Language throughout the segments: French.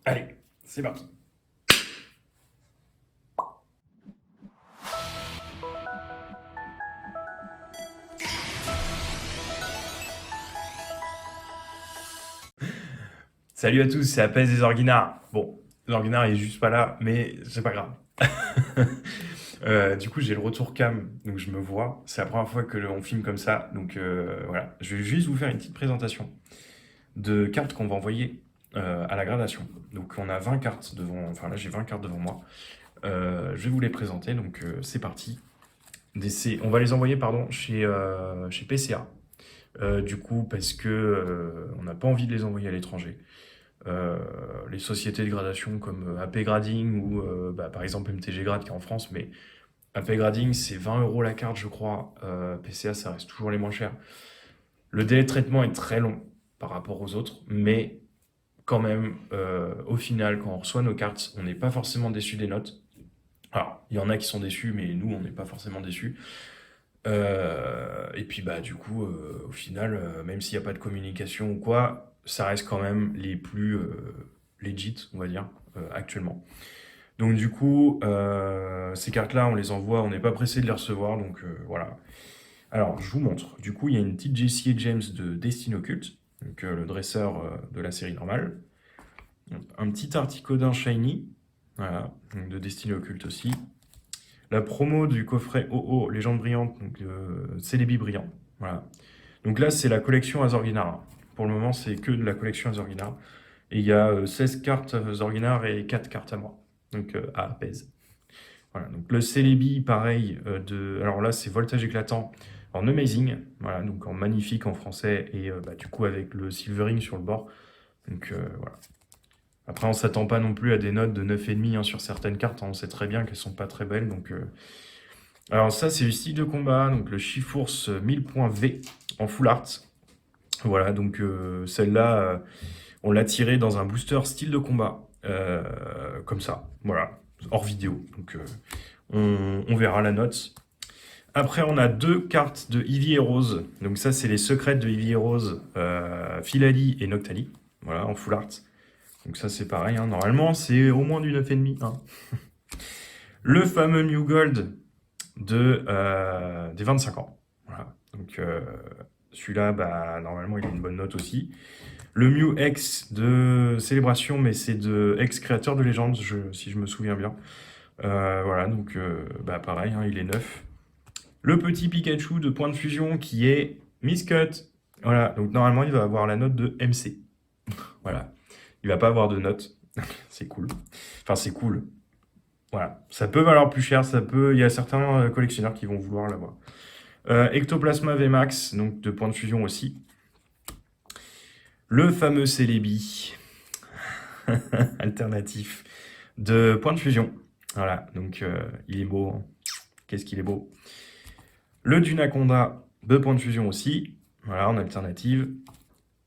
Allez, c'est parti. Salut à tous, c'est Apes des Orguinards. Bon, l'Orguinard est juste pas là, mais c'est pas grave. Du coup, j'ai le retour cam, donc je me vois. C'est la première fois que on filme comme ça, donc voilà. Je vais juste vous faire une petite présentation de cartes qu'on va envoyer à la gradation. Donc on a 20 cartes devant, enfin là j'ai 20 cartes devant moi. Je vais vous les présenter, donc c'est parti. On va les envoyer, pardon, chez PCA. Du coup, parce que on n'a pas envie de les envoyer à l'étranger. Les sociétés de gradation comme AP Grading ou bah, par exemple MTG Grad qui est en France, mais AP Grading c'est 20 € la carte, je crois. PCA ça reste toujours les moins chers. Le délai de traitement est très long par rapport aux autres, mais quand même, au final, quand on reçoit nos cartes, on n'est pas forcément déçu des notes. Alors, il y en a qui sont déçus, mais nous, on n'est pas forcément déçus. Et puis bah du coup, au final, même s'il n'y a pas de communication ou quoi, ça reste quand même les plus legit, on va dire, actuellement. Donc du coup, ces cartes-là, on les envoie, on n'est pas pressé de les recevoir, donc voilà. Alors, je vous montre. Du coup, il y a une petite Jessie et James de Destiny Occult, donc le dresseur de la série normale. Un petit Articodin Shiny, voilà, donc de Destiny Occult aussi. La promo du coffret OO Légende Brillante, donc Célébi Brillant. Voilà. Donc là, c'est la collection Azorguinar. Pour le moment, c'est que de la collection Azorguinar. Et il y a 16 cartes Azorguinar et 4 cartes à moi. Donc à Pèse. Voilà. Donc le Célébi, pareil, alors là, c'est Voltage éclatant en Amazing. Voilà, donc en magnifique en français. Et bah, du coup, avec le Silvering sur le bord. Donc voilà. Après, on s'attend pas non plus à des notes de 9,5 hein, sur certaines cartes. Hein. On sait très bien qu'elles sont pas très belles. Donc alors ça, c'est le style de combat, donc le Chifours 1000 points V en full art. Voilà, donc celle-là, on l'a tirée dans un booster style de combat, comme ça, voilà, hors vidéo. Donc on verra la note. Après, on a deux cartes de Eevee et Rose. Donc ça, c'est les secrets de Eevee et Rose, Philali et Noctali. Voilà, en full art. Donc ça, c'est pareil, hein. Normalement, c'est au moins du 9,5. Hein. Le fameux New Gold des 25 ans. Voilà. Donc celui-là, bah, normalement, il a une bonne note aussi. Le Mew X de Célébration, mais c'est de ex-créateur de légende, si je me souviens bien. Voilà, donc bah, pareil, hein, il est neuf. Le petit Pikachu de Point de Fusion qui est Miscut. Voilà, donc normalement, il va avoir la note de MC. Voilà. Il va pas avoir de note. C'est cool. Enfin, c'est cool. Voilà. Ça peut valoir plus cher, ça peut. Il y a certains collectionneurs qui vont vouloir l'avoir. Ectoplasma VMAX, donc de point de fusion aussi. Le fameux Celebi alternatif de point de fusion. Voilà, donc il est beau. Hein. Qu'est-ce qu'il est beau. Le Dunaconda de point de fusion aussi. Voilà, en alternative.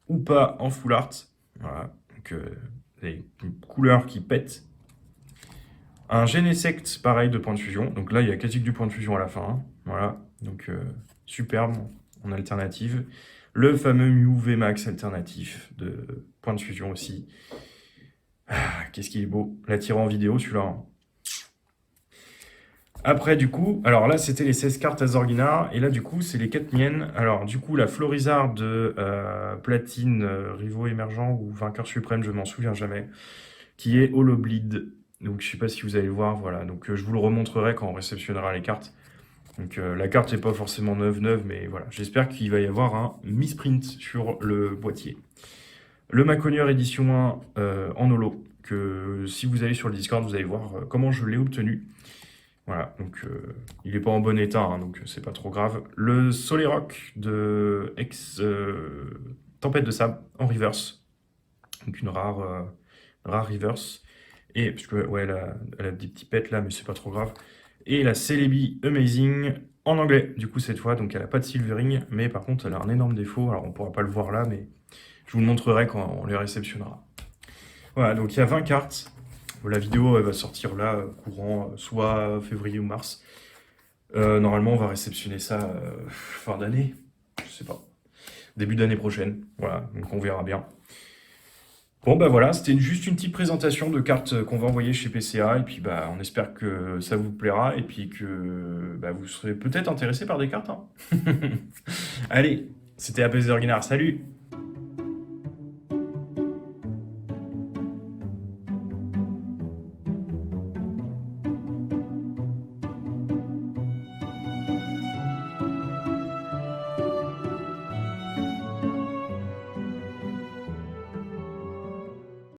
Ou pas en full art. Voilà, donc des couleurs qui pètent. Un Genesect, pareil, de point de fusion. Donc là, il y a quasi que du point de fusion à la fin. Hein. Voilà, donc superbe en alternative. Le fameux Mew VMAX alternatif de point de fusion aussi. Ah, qu'est-ce qu'il est beau. La tirer en vidéo, celui-là. Hein. Après, du coup, alors là, c'était les 16 cartes Azorguinar. Et là, du coup, c'est les 4 miennes. Alors, du coup, la Florizard de Platine, Rivaux émergent ou Vainqueur suprême, je m'en souviens jamais, qui est Holobleed. Donc, je sais pas si vous allez le voir, voilà. Donc, je vous le remontrerai quand on réceptionnera les cartes. Donc, la carte n'est pas forcément neuve, mais voilà. J'espère qu'il va y avoir un misprint sur le boîtier. Le Maconier édition 1 en holo, que si vous allez sur le Discord, vous allez voir comment je l'ai obtenu. Voilà, donc il n'est pas en bon état, hein, donc c'est pas trop grave. Le Solerock de Tempête de Sable en reverse, donc une rare reverse. Et, parce que, ouais, elle a des petits pets là, mais c'est pas trop grave. Et la Celebi Amazing en anglais, du coup, cette fois. Donc, elle a pas de silvering, mais par contre, elle a un énorme défaut. Alors, on pourra pas le voir là, mais je vous le montrerai quand on les réceptionnera. Voilà, donc il y a 20 cartes. La vidéo, elle va sortir là, courant, soit février ou mars. Normalement, on va réceptionner ça fin d'année. Je sais pas. Début d'année prochaine. Voilà, donc on verra bien. Bon, bah voilà, c'était juste une petite présentation de cartes qu'on va envoyer chez PCA. Et puis, bah, on espère que ça vous plaira et puis que bah, vous serez peut-être intéressé par des cartes, hein. Allez, c'était APZ Orguinard. Salut!